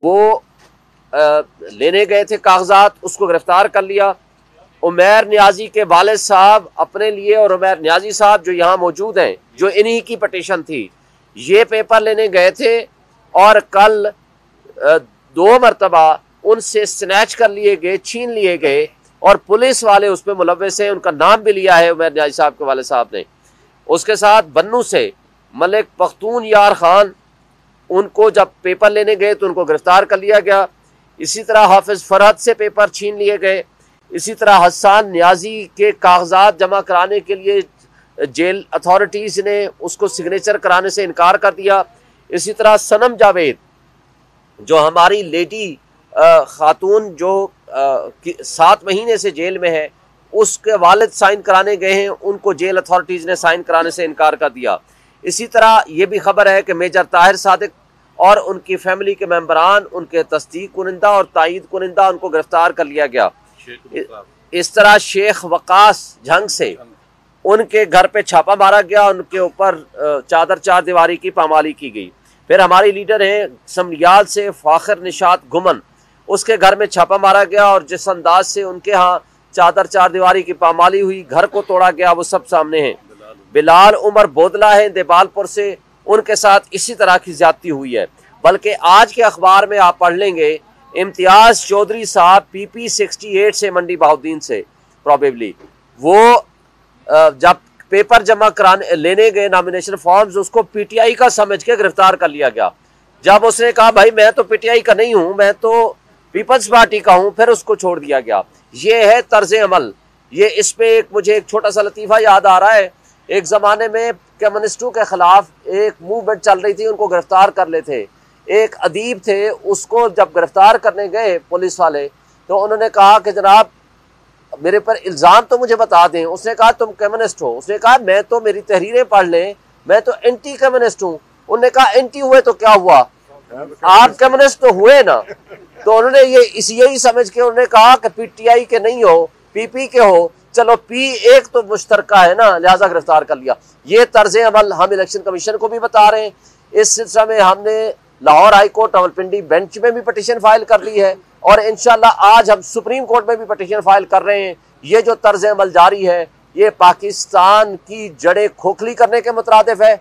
वो लेने गए थे कागजात, उसको गिरफ्तार कर लिया। उमैर नियाजी के वालिद साहब अपने लिए और उमैर नियाजी साहब जो यहाँ मौजूद हैं, जो इन्हीं की पटिशन थी, ये पेपर लेने गए थे और कल 2 मरतबा उनसे स्नैच कर लिए गए, छीन लिए गए और पुलिस वाले उस पर मुलव्वस हैं। उनका नाम भी लिया है उमैर नियाजी साहब के वालिद साहब ने। उसके साथ बन्नू से मलिक पख्तून यार खान, उनको जब पेपर लेने गए तो उनको गिरफ्तार कर लिया गया। इसी तरह हाफिज फरहत से पेपर छीन लिए गए। इसी तरह हसन नियाजी के कागजात जमा कराने के लिए जेल अथॉरिटीज़ ने उसको सिग्नेचर कराने से इनकार कर दिया। इसी तरह सनम जावेद जो हमारी लेडी खातून जो 7 महीने से जेल में है, उसके वालिद साइन कराने गए हैं, उनको जेल अथॉरिटीज़ ने साइन कराने से इनकार कर दिया। इसी तरह ये भी खबर है कि मेजर ताहिर सादिक और उनकी फैमिली के मेंबरान, उनके तस्दीक कुनिंदा और तायीद कुनिंदा, उनको गिरफ्तार कर लिया गया। इस तरह शेख वकास झंग से उनके घर पे छापा मारा गया, उनके ऊपर चादर 4 दीवारी की पामाली की गई। फिर हमारी लीडर हैं समरियाल से फाखिर निशात गुमन, उसके घर में छापा मारा गया और जिस अंदाज से उनके यहाँ चादर 4 दीवारी की पामाली हुई, घर को तोड़ा गया, वो सब सामने हैं। बिलाल उमर बोदला है देवालपुर से, उनके साथ इसी तरह की ज्यादती हुई है। बल्कि आज के अखबार में आप पढ़ लेंगे इम्तियाज चौधरी साहब PP 68 से, मंडी बहाउद्दीन से प्रॉबेबली, वो जब पेपर जमा कराने लेने गए नॉमिनेशन फॉर्म्स, उसको PTI का समझ के गिरफ्तार कर लिया गया। जब उसने कहा भाई मैं तो PTI का नहीं हूं, मैं तो पीपल्स पार्टी का हूं, फिर उसको छोड़ दिया गया। ये है तर्ज अमल। ये इस पे मुझे एक छोटा सा लतीफ़ा याद आ रहा है। एक ज़माने में कम्युनिस्टों के ख़िलाफ़ एक मूवमेंट चल रही थी, उनको गिरफ्तार कर ले थे। एक अदीब थे, उसको जब गिरफ्तार करने गए पुलिस वाले, तो उन्होंने कहा कि जनाब मेरे पर इल्ज़ाम तो मुझे बता दें। उसने कहा तुम कम्युनिस्ट हो? उसने कहा मैं तो, मेरी तहरीरें पढ़ लें, मैं तो एंटी कम्युनिस्ट हूँ। उन्होंने कहा एंटी हुए तो क्या हुआ, आप कम्युनिस्ट तो हुए ना। तो उन्होंने यही समझ के उन्होंने कहा कि PTI के नहीं हो, PP के हो, चलो P एक तो मुश्तरका है ना, लिहाजा गिरफ्तार कर लिया। ये तर्ज अमल हम इलेक्शन कमीशन को भी बता रहे हैं। इस सिलसिले में हमने Lahore high court Rawalpindi bench में भी पटिशन फाइल कर ली है और इंशाल्लाह आज हम सुप्रीम कोर्ट में भी पटिशन फाइल कर रहे हैं। ये जो तर्ज अमल जारी है, ये पाकिस्तान की जड़ें खोखली करने के मुतरादिफ है।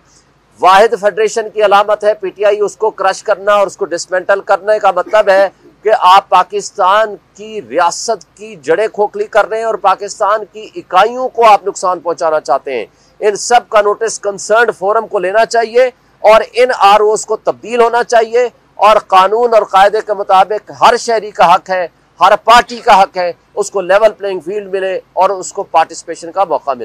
वाहिद फेडरेशन की अलामत है PTI, उसको क्रश करना और उसको डिसमेंटल करने का मतलब है कि आप पाकिस्तान की रियासत की जड़ें खोखली कर रहे हैं और पाकिस्तान की इकाइयों को आप नुकसान पहुंचाना चाहते हैं। इन सब का नोटिस कंसर्न्ड फोरम को लेना चाहिए और इन ROs को तब्दील होना चाहिए और कानून और कायदे के मुताबिक हर शहरी का हक है, हर पार्टी का हक है, उसको लेवल प्लेइंग फील्ड मिले और उसको पार्टिसिपेशन का मौका मिले।